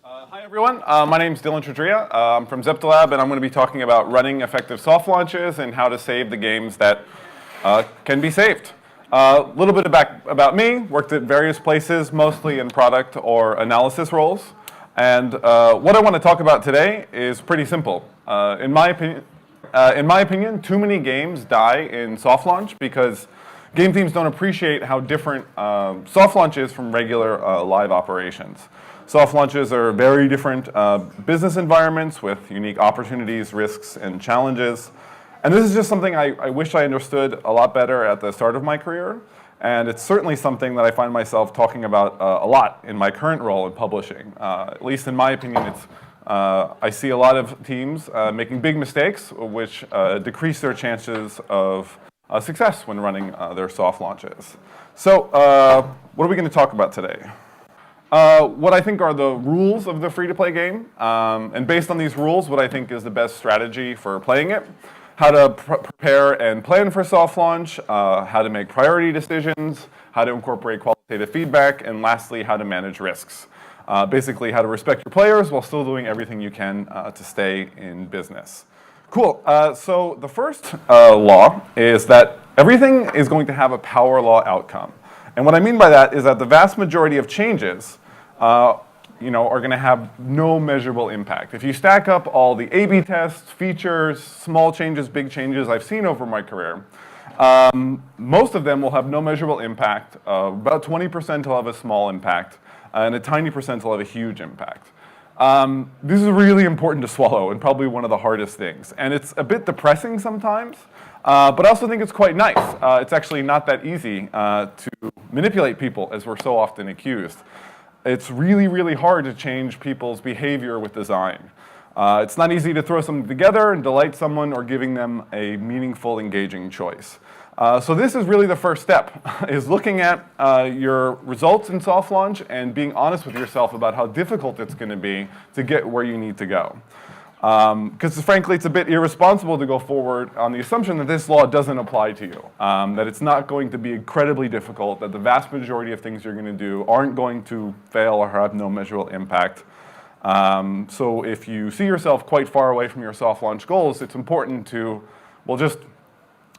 Hi everyone, my name is Tredrea. I'm from Zeptalab, and I'm going to be talking about running effective soft launches and how to save the games that can be saved. A little bit about me, worked at various places, mostly in product or analysis roles. And what I want to talk about today is pretty simple. In my opinion, too many games die in soft launch because game teams don't appreciate how different soft launch is from regular live operations. Soft launches are very different business environments with unique opportunities, risks, and challenges. And this is just something I wish I understood a lot better at the start of my career. And it's certainly something that I find myself talking about a lot in my current role in publishing. At least in my opinion, I see a lot of teams making big mistakes, which decrease their chances of success when running their soft launches. So what are we going to talk about today? What I think are the rules of the free-to-play game, and based on these rules, what I think is the best strategy for playing it, how to prepare and plan for soft launch, how to make priority decisions, how to incorporate qualitative feedback, and lastly, how to manage risks. Basically, how to respect your players while still doing everything you can to stay in business. Cool. So the first law is that everything is going to have a power law outcome. And what I mean by that is that the vast majority of changes are going to have no measurable impact. If you stack up all the A/B tests, features, small changes, big changes I've seen over my career, most of them will have no measurable impact. About 20% will have a small impact, and a tiny percent will have a huge impact. This is really important to swallow and probably one of the hardest things. And it's a bit depressing sometimes, but I also think it's quite nice. It's actually not that easy to manipulate people, as we're so often accused. It's really, really hard to change people's behavior with design. It's not easy to throw something together and delight someone or giving them a meaningful, engaging choice. So this is really the first step, is looking at your results in soft launch and being honest with yourself about how difficult it's going to be to get where you need to go. Because frankly, it's a bit irresponsible to go forward on the assumption that this law doesn't apply to you, that it's not going to be incredibly difficult, that the vast majority of things you're going to do aren't going to fail or have no measurable impact. So if you see yourself quite far away from your soft launch goals, it's important to, well, just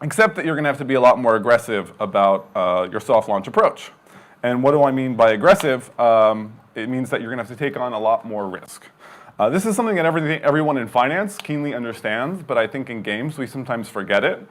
accept that you're going to have to be a lot more aggressive about your soft launch approach. And what do I mean by aggressive? It means that you're going to have to take on a lot more risk. This is something that everyone in finance keenly understands, but I think in games we sometimes forget it.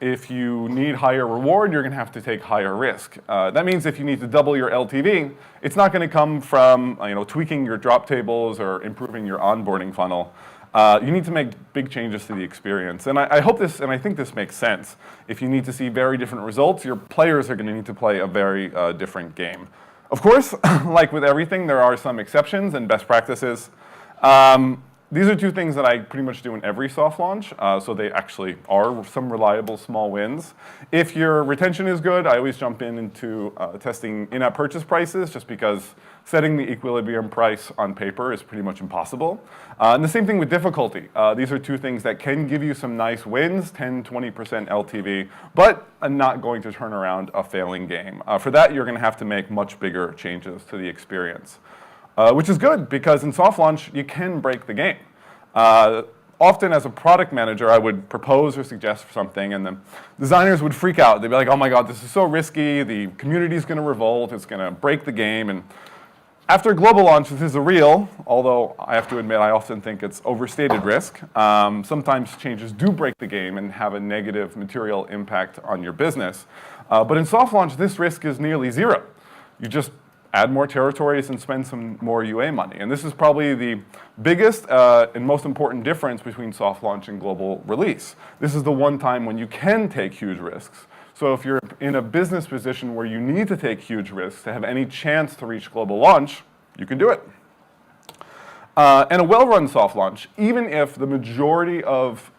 If you need higher reward, you're going to have to take higher risk. That means if you need to double your LTV, it's not going to come from tweaking your drop tables or improving your onboarding funnel. You need to make big changes to the experience. And I hope this, and I think this makes sense. If you need to see very different results, your players are going to need to play a very different game. Of course, like with everything, there are some exceptions and best practices. These are two things that I pretty much do in every soft launch, so they actually are some reliable small wins. If your retention is good, I always jump into testing in-app purchase prices, just because setting the equilibrium price on paper is pretty much impossible. And the same thing with difficulty. These are two things that can give you some nice wins, 10, 20% LTV, but are not going to turn around a failing game. For that, you're going to have to make much bigger changes to the experience. Which is good, because in soft launch, you can break the game. Often as a product manager, I would propose or suggest something, and the designers would freak out. They'd be like, oh my God, this is so risky, the community's going to revolt, it's going to break the game. And after global launch, this is a real, although I have to admit I often think it's overstated risk. Sometimes changes do break the game and have a negative material impact on your business. But in soft launch, this risk is nearly zero. You just add more territories and spend some more UA money. And this is probably the biggest and most important difference between soft launch and global release. This is the one time when you can take huge risks. So if you're in a business position where you need to take huge risks to have any chance to reach global launch, you can do it. And a well-run soft launch, even if the majority of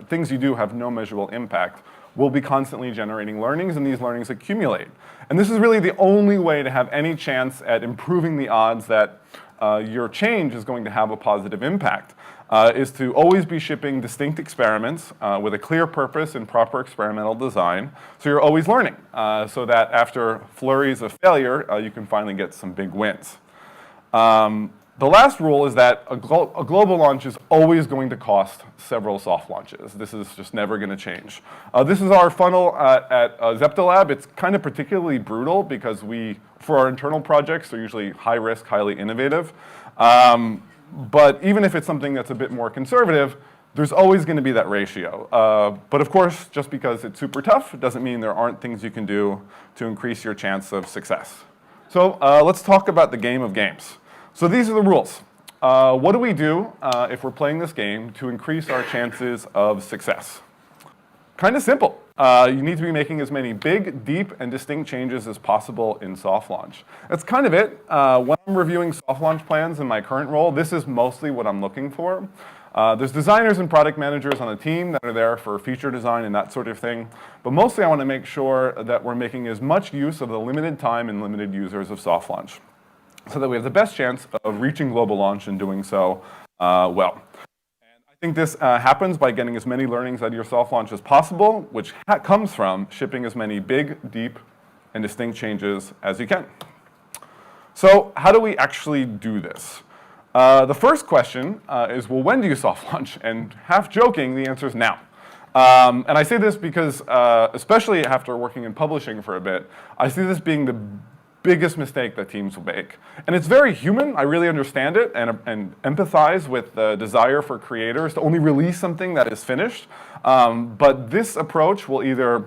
things you do have no measurable impact, will be constantly generating learnings, and these learnings accumulate. And this is really the only way to have any chance at improving the odds that your change is going to have a positive impact, is to always be shipping distinct experiments with a clear purpose and proper experimental design, so you're always learning, so that after flurries of failure, you can finally get some big wins. The last rule is that a global launch is always going to cost several soft launches. This is just never going to change. This is our funnel at Zeptalab. It's kind of particularly brutal because for our internal projects, they're usually high risk, highly innovative. But even if it's something that's a bit more conservative, there's always going to be that ratio. But of course, just because it's super tough, it doesn't mean there aren't things you can do to increase your chance of success. So let's talk about the game of games. So these are the rules. What do we do if we're playing this game to increase our chances of success? Kind of simple. You need to be making as many big, deep, and distinct changes as possible in soft launch. That's kind of it. When I'm reviewing soft launch plans in my current role, this is mostly what I'm looking for. There's designers and product managers on the team that are there for feature design and that sort of thing. But mostly I want to make sure that we're making as much use of the limited time and limited users of soft launch so that we have the best chance of reaching global launch and doing so well. And I think this happens by getting as many learnings out of your soft launch as possible, which comes from shipping as many big, deep, and distinct changes as you can. So how do we actually do this? The first question is, well, when do you soft launch? And half joking, the answer is now. And I say this because, especially after working in publishing for a bit, I see this being the biggest mistake that teams will make. And it's very human. I really understand it and empathize with the desire for creators to only release something that is finished. But this approach will either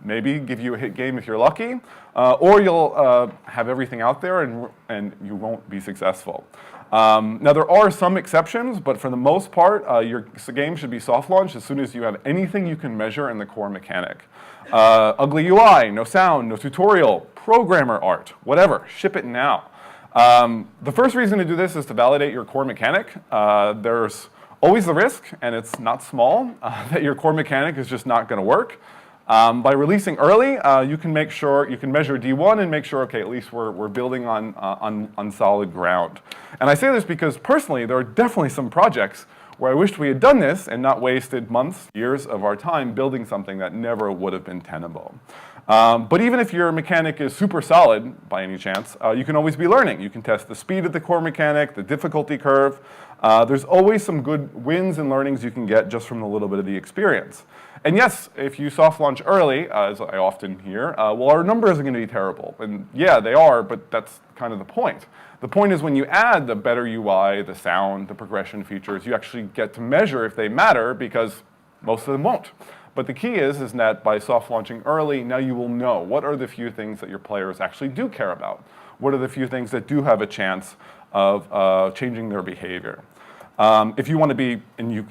maybe give you a hit game if you're lucky, or you'll have everything out there and you won't be successful. Now there are some exceptions, but for the most part, your game should be soft launched as soon as you have anything you can measure in the core mechanic. Ugly UI, no sound, no tutorial, programmer art, whatever, ship it now. The first reason to do this is to validate your core mechanic. There's always the risk, and it's not small, that your core mechanic is just not going to work. By releasing early, you can measure D1 and make sure, okay, at least we're building on solid ground. And I say this because personally, there are definitely some projects where I wished we had done this and not wasted months, years of our time building something that never would have been tenable. But even if your mechanic is super solid, by any chance, you can always be learning. You can test the speed of the core mechanic, the difficulty curve. There's always some good wins and learnings you can get just from a little bit of the experience. And yes, if you soft launch early, as I often hear, well, our numbers are going to be terrible. And yeah, they are, but that's kind of the point. The point is when you add the better UI, the sound, the progression features, you actually get to measure if they matter because most of them won't. But the key is that by soft launching early, now you will know what are the few things that your players actually do care about. What are the few things that do have a chance of changing their behavior. If you want to be,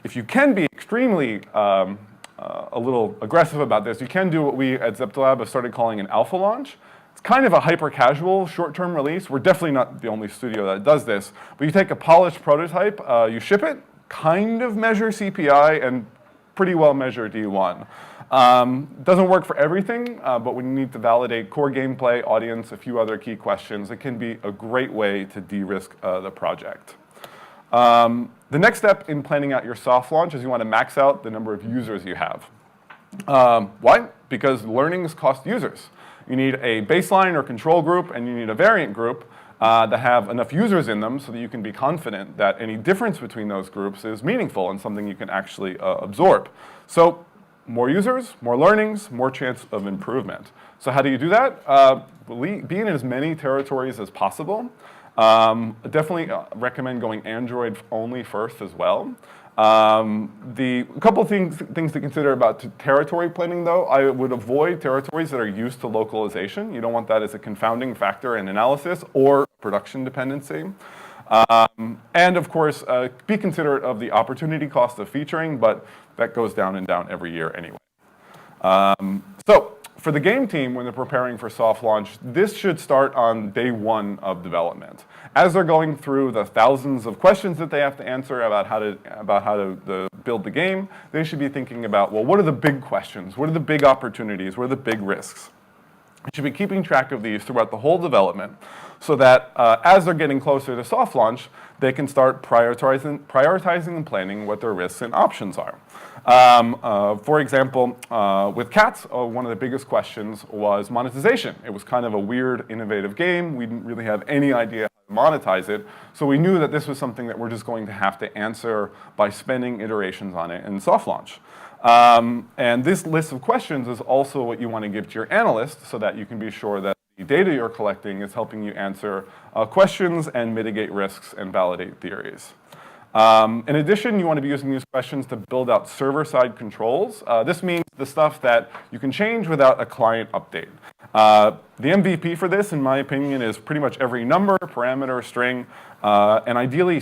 if you can be extremely a little aggressive about this, you can do what we at Zeptalab have started calling an alpha launch. It's kind of a hyper-casual, short-term release. We're definitely not the only studio that does this. But you take a polished prototype, you ship it, kind of measure CPI, and pretty well measure D1. Doesn't work for everything, but when you need to validate core gameplay, audience, a few other key questions, it can be a great way to de-risk the project. The next step in planning out your soft launch is you want to max out the number of users you have. Why? Because learnings cost users. You need a baseline or control group, and you need a variant group that have enough users in them so that you can be confident that any difference between those groups is meaningful and something you can actually absorb. So more users, more learnings, more chance of improvement. So how do you do that? Be in as many territories as possible. Definitely recommend going Android only first as well. A couple of things to consider about territory planning though, I would avoid territories that are used to localization. You don't want that as a confounding factor in analysis or production dependency. And of course, be considerate of the opportunity cost of featuring, but that goes down and down every year anyway. So for the game team, when they're preparing for soft launch, this should start on day one of development. As they're going through the thousands of questions that they have to answer about how to build the game, they should be thinking about, well, what are the big questions? What are the big opportunities? What are the big risks? You should be keeping track of these throughout the whole development. so that as they're getting closer to soft launch, they can start prioritizing and planning what their risks and options are. For example, with Cats, one of the biggest questions was monetization. It was kind of a weird, innovative game. We didn't really have any idea how to monetize it, so we knew that this was something that we're just going to have to answer by spending iterations on it in soft launch. And this list of questions is also what you want to give to your analyst so that you can be sure that the data you're collecting is helping you answer questions and mitigate risks and validate theories. In addition, you want to be using these questions to build out server-side controls. This means the stuff that you can change without a client update. The MVP for this, in my opinion, is pretty much every number, parameter, string, and ideally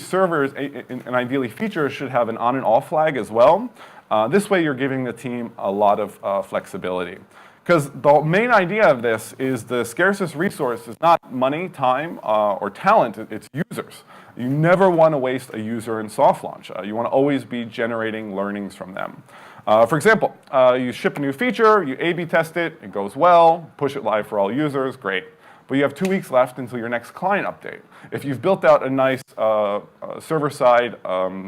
features should have an on and off flag as well. This way you're giving the team a lot of flexibility. Because the main idea of this is the scarcest resource is not money, time, or talent, it's users. You never want to waste a user in soft launch. You want to always be generating learnings from them. For example, you ship a new feature, you A/B test it, it goes well, push it live for all users, great. But you have 2 weeks left until your next client update. If you've built out a nice server-side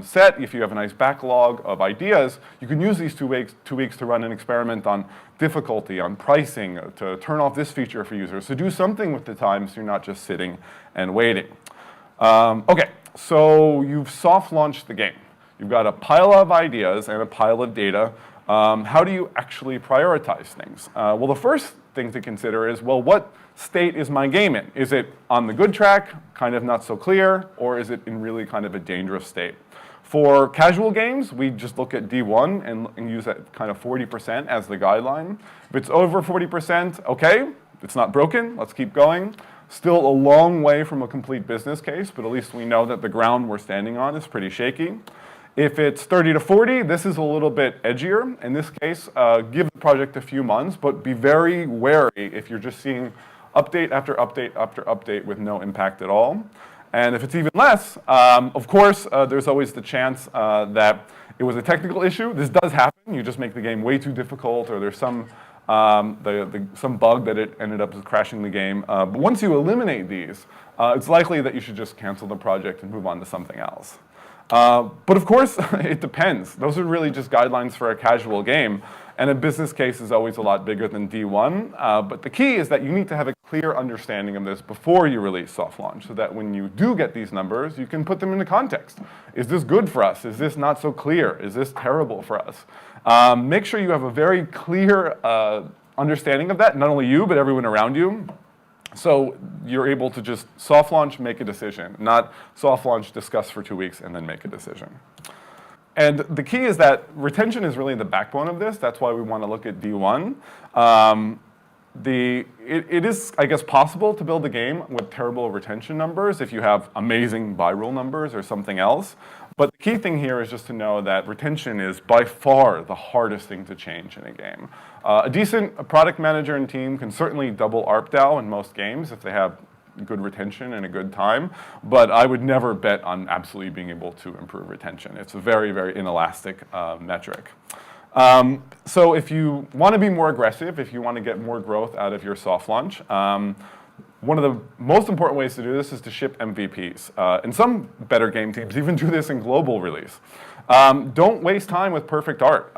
set, if you have a nice backlog of ideas, you can use these 2 weeks to run an experiment on difficulty, on pricing, to turn off this feature for users, to do something with the time so you're not just sitting and waiting. Okay, so you've soft launched the game. You've got a pile of ideas and a pile of data. How do you actually prioritize things? Well, the first thing to consider is, well, what state is my game in? Is it on the good track, kind of not so clear, or is it in really kind of a dangerous state? For casual games, we just look at D1 and use that kind of 40% as the guideline. If it's over 40%, okay, it's not broken, let's keep going. Still a long way from a complete business case, but at least we know that the ground we're standing on is pretty shaky. If it's 30 to 40, this is a little bit edgier. In this case, give the project a few months, but be very wary if you're just seeing update after update after update with no impact at all. And if it's even less, of course, there's always the chance that it was a technical issue. This does happen. You just make the game way too difficult, or there's some bug that it ended up crashing the game. But once you eliminate these, it's likely that you should just cancel the project and move on to something else. But of course, it depends. Those are really just guidelines for a casual game, and a business case is always a lot bigger than D1. But the key is that you need to have a clear understanding of this before you release soft launch, so that when you do get these numbers, you can put them into context. Is this good for us? Is this not so clear? Is this terrible for us? Make sure you have a very clear understanding of that, not only you, but everyone around you. So you're able to just soft launch, make a decision, not soft launch, discuss for 2 weeks, and then make a decision. And the key is that retention is really the backbone of this. That's why we want to look at D1. It is, I guess, possible to build a game with terrible retention numbers if you have amazing buy rule numbers or something else. But the key thing here is just to know that retention is by far the hardest thing to change in a game. A decent product manager and team can certainly double ARPDAU in most games if they have good retention and a good time, but I would never bet on absolutely being able to improve retention. It's a very, very inelastic metric. So if you want to be more aggressive, if you want to get more growth out of your soft launch, one of the most important ways to do this is to ship MVPs. And some better game teams even do this in global release. Don't waste time with perfect art.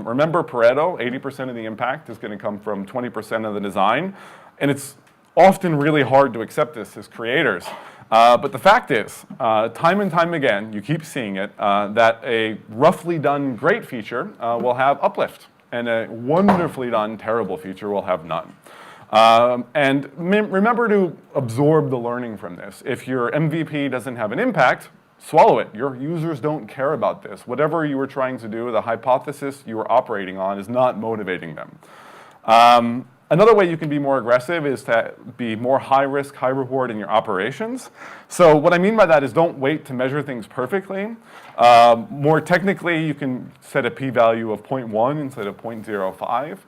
Remember Pareto, 80% of the impact is going to come from 20% of the design. And it's often really hard to accept this as creators. But the fact is, time and time again, you keep seeing it, that a roughly done great feature will have uplift, and a wonderfully done terrible feature will have none. And remember to absorb the learning from this. If your MVP doesn't have an impact, swallow it. Your users don't care about this. Whatever you were trying to do, the hypothesis you were operating on is not motivating them. Another way you can be more aggressive is to be more high risk, high reward in your operations. So what I mean by that is don't wait to measure things perfectly. More technically, you can set a p-value of 0.1 instead of 0.05.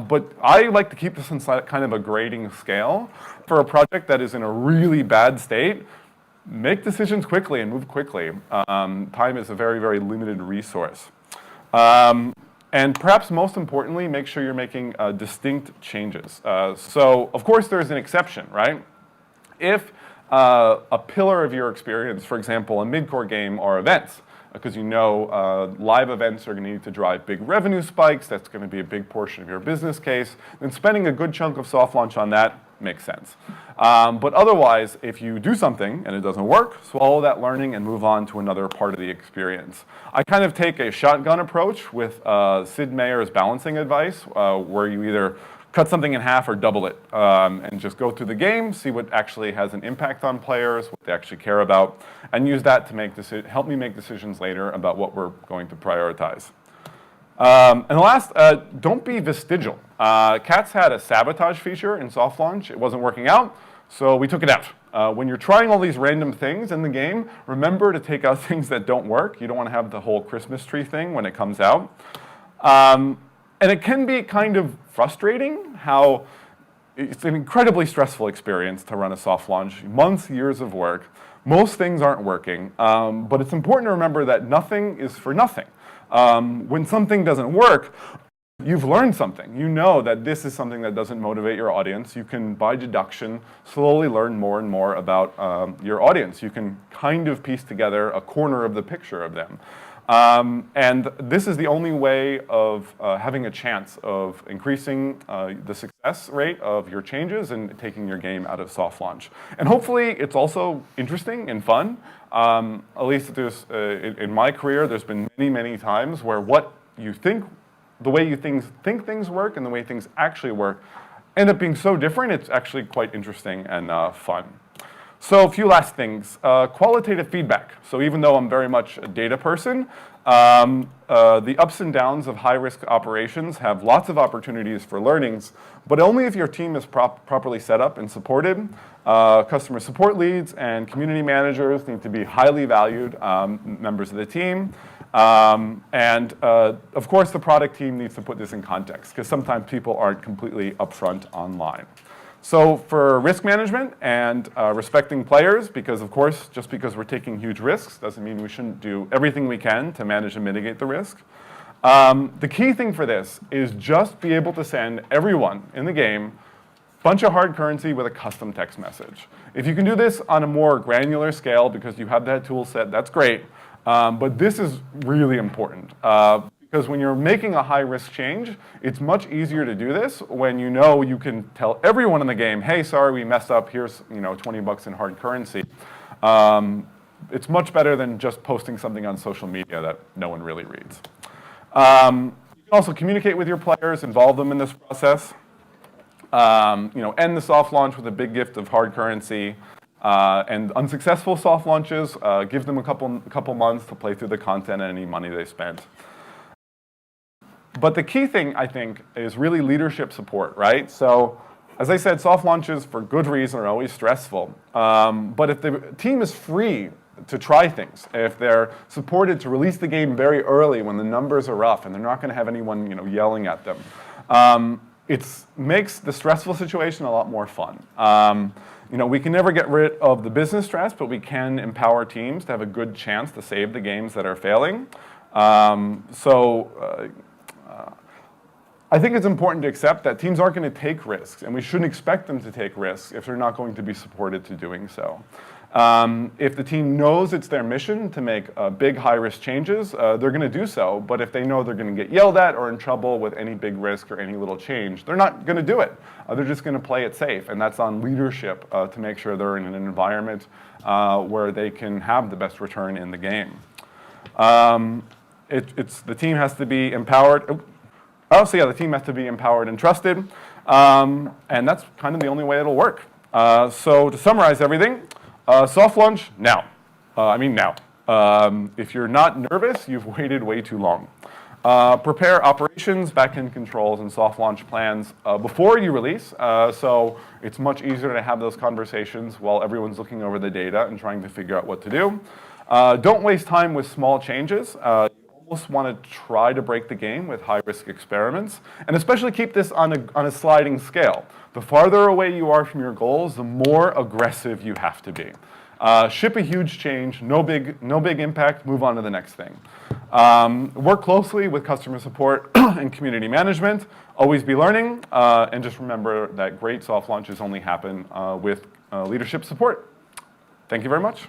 But I like to keep this inside kind of a grading scale. For a project that is in a really bad state, make decisions quickly and move quickly. Time is a very, very limited resource. And perhaps most importantly, make sure you're making distinct changes. So, of course, there's an exception, right? If a pillar of your experience, for example, a mid-core game, are events, because you know live events are going to need to drive big revenue spikes, that's going to be a big portion of your business case, then spending a good chunk of soft launch on that makes sense. But otherwise, if you do something and it doesn't work, swallow that learning and move on to another part of the experience. I kind of take a shotgun approach with Sid Meier's balancing advice, where you either cut something in half or double it, and just go through the game, see what actually has an impact on players, what they actually care about, and use that to help me make decisions later about what we're going to prioritize. And the last, don't be vestigial. Cats had a sabotage feature in soft launch. It wasn't working out, so we took it out. When you're trying all these random things in the game, remember to take out things that don't work. You don't want to have the whole Christmas tree thing when it comes out. And it can be kind of frustrating how it's an incredibly stressful experience to run a soft launch, months, years of work. Most things aren't working, but it's important to remember that nothing is for nothing. When something doesn't work, you've learned something. You know that this is something that doesn't motivate your audience. You can, by deduction, slowly learn more and more about your audience. You can kind of piece together a corner of the picture of them. And this is the only way of having a chance of increasing the success rate of your changes and taking your game out of soft launch. And hopefully it's also interesting and fun. At least there's, in my career, there's been many, many times where what you think, the way you think things work and the way things actually work end up being so different, it's actually quite interesting and fun. So a few last things. Qualitative feedback. So even though I'm very much a data person, the ups and downs of high-risk operations have lots of opportunities for learnings, but only if your team is properly set up and supported. Customer support leads and community managers need to be highly valued members of the team. And of course, the product team needs to put this in context, because sometimes people aren't completely upfront online. So for risk management and respecting players, because of course, just because we're taking huge risks doesn't mean we shouldn't do everything we can to manage and mitigate the risk. The key thing for this is just be able to send everyone in the game a bunch of hard currency with a custom text message. If you can do this on a more granular scale because you have that tool set, that's great. But this is really important. Because when you're making a high-risk change, it's much easier to do this when you know you can tell everyone in the game, hey, sorry, we messed up, here's $20 in hard currency. It's much better than just posting something on social media that no one really reads. You can also communicate with your players, involve them in this process. End the soft launch with a big gift of hard currency. And unsuccessful soft launches, give them a couple months to play through the content and any money they spent. But the key thing, I think, is really leadership support, right? So, as I said, soft launches, for good reason, are always stressful. But if the team is free to try things, if they're supported to release the game very early when the numbers are rough and they're not going to have anyone yelling at them, it makes the stressful situation a lot more fun. We can never get rid of the business stress, but we can empower teams to have a good chance to save the games that are failing. I think it's important to accept that teams aren't going to take risks, and we shouldn't expect them to take risks if they're not going to be supported to doing so. If the team knows it's their mission to make big, high-risk changes, they're going to do so. But if they know they're going to get yelled at or in trouble with any big risk or any little change, they're not going to do it. They're just going to play it safe. And that's on leadership to make sure they're in an environment where they can have the best return in the game. The team has to be empowered. The team has to be empowered and trusted. And that's kind of the only way it'll work. So to summarize everything, soft launch, now. Now. If you're not nervous, you've waited way too long. Prepare operations, backend controls, and soft launch plans before you release. So it's much easier to have those conversations while everyone's looking over the data and trying to figure out what to do. Don't waste time with small changes. You almost want to try to break the game with high-risk experiments, and especially keep this on a sliding scale. The farther away you are from your goals, the more aggressive you have to be. Ship a huge change, no big impact, move on to the next thing. Work closely with customer support and community management. Always be learning, and just remember that great soft launches only happen with leadership support. Thank you very much.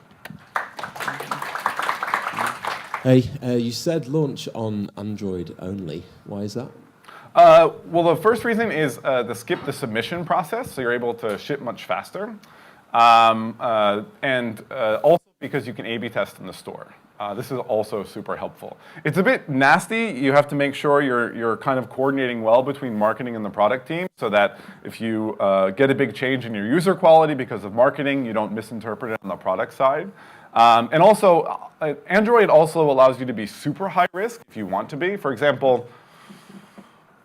Hey, you said launch on Android only. Why is that? Well, the first reason is to skip the submission process, so you're able to ship much faster. And also because you can A/B test in the store. This is also super helpful. It's a bit nasty. You have to make sure you're kind of coordinating well between marketing and the product team so that if you get a big change in your user quality because of marketing, you don't misinterpret it on the product side. And also, Android also allows you to be super high risk if you want to be. For example,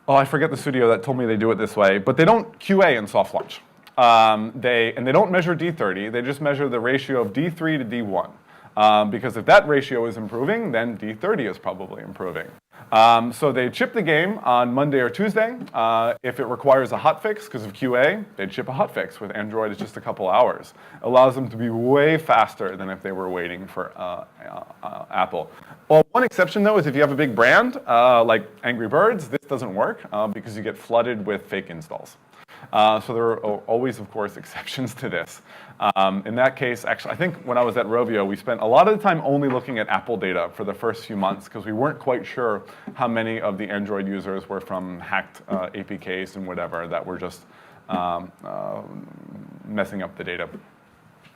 I forget the studio that told me they do it this way, but they don't QA in soft launch. They don't measure D30, they just measure the ratio of D3 to D1. Because if that ratio is improving, then D30 is probably improving. So they ship the game on Monday or Tuesday. If it requires a hotfix because of QA, they'd ship a hotfix. With Android, it's just a couple hours. Allows them to be way faster than if they were waiting for Apple. Well, one exception, though, is if you have a big brand, like Angry Birds, this doesn't work because you get flooded with fake installs. So there are always, of course, exceptions to this. In that case, actually, I think when I was at Rovio, we spent a lot of the time only looking at Apple data for the first few months because we weren't quite sure how many of the Android users were from hacked APKs and whatever that were just messing up the data.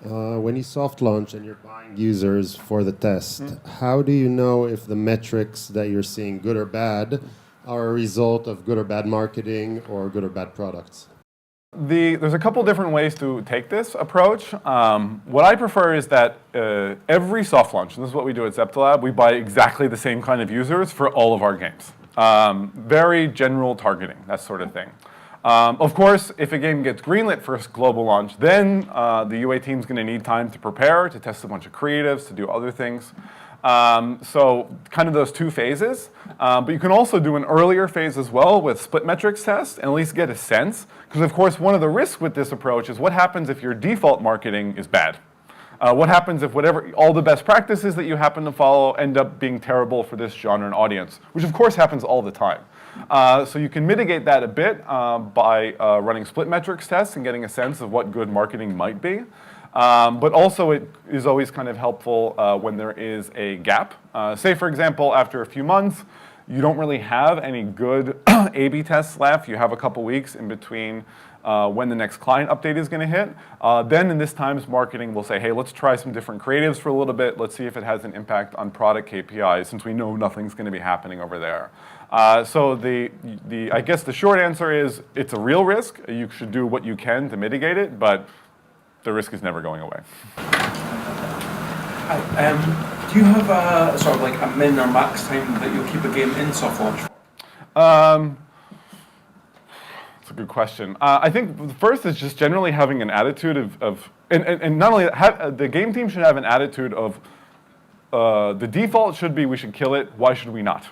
When you soft launch and you're buying users for the test, how do you know if the metrics that you're seeing, good or bad, are a result of good or bad marketing or good or bad products? There's a couple different ways to take this approach. What I prefer is that every soft launch, and this is what we do at Zeptalab, we buy exactly the same kind of users for all of our games. Very general targeting, that sort of thing. Of course, if a game gets greenlit for a global launch, then the UA team's going to need time to prepare, to test a bunch of creatives, to do other things. So kind of those two phases. But you can also do an earlier phase as well with split metrics tests and at least get a sense. Because of course, one of the risks with this approach is what happens if your default marketing is bad? What happens if all the best practices that you happen to follow end up being terrible for this genre and audience, which of course happens all the time. So you can mitigate that a bit by running split metrics tests and getting a sense of what good marketing might be. But also it is always kind of helpful when there is a gap. Say, for example, after a few months, you don't really have any good A/B tests left. You have a couple weeks in between when the next client update is going to hit. Then in this times, marketing will say, hey, let's try some different creatives for a little bit. Let's see if it has an impact on product KPIs since we know nothing's going to be happening over there. So I guess the short answer is it's a real risk. You should do what you can to mitigate it, but the risk is never going away. Do you have a sort of like a min or max time that you'll keep a game in soft launch for? That's a good question. I think the first is just generally having an attitude and not only that, the game team should have an attitude of the default should be we should kill it, why should we not?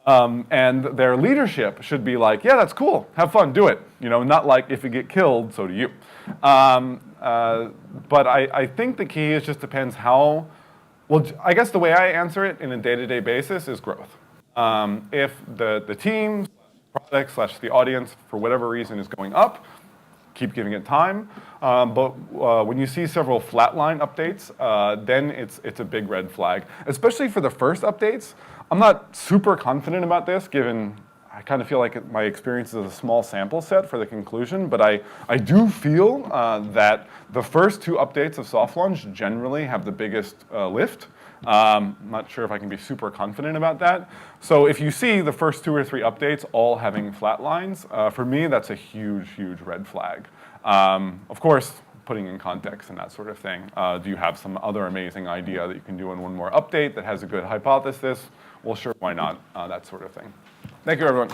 And their leadership should be like, yeah, that's cool, have fun, do it. You know, not like if you get killed, so do you. But I think the key is just depends how, well, I guess the way I answer it in a day-to-day basis is growth. If the team, product / the audience, for whatever reason is going up, keep giving it time. But when you see several flatline updates, then it's a big red flag. Especially for the first updates, I'm not super confident about this given I kind of feel like my experience is a small sample set for the conclusion, but I do feel that the first two updates of soft launch generally have the biggest lift. I'm not sure if I can be super confident about that. So if you see the first 2 or 3 updates all having flat lines, for me that's a huge, huge red flag. Of course, putting in context and that sort of thing. Do you have some other amazing idea that you can do in one more update that has a good hypothesis? Well, sure, why not? That sort of thing. Thank you, everyone.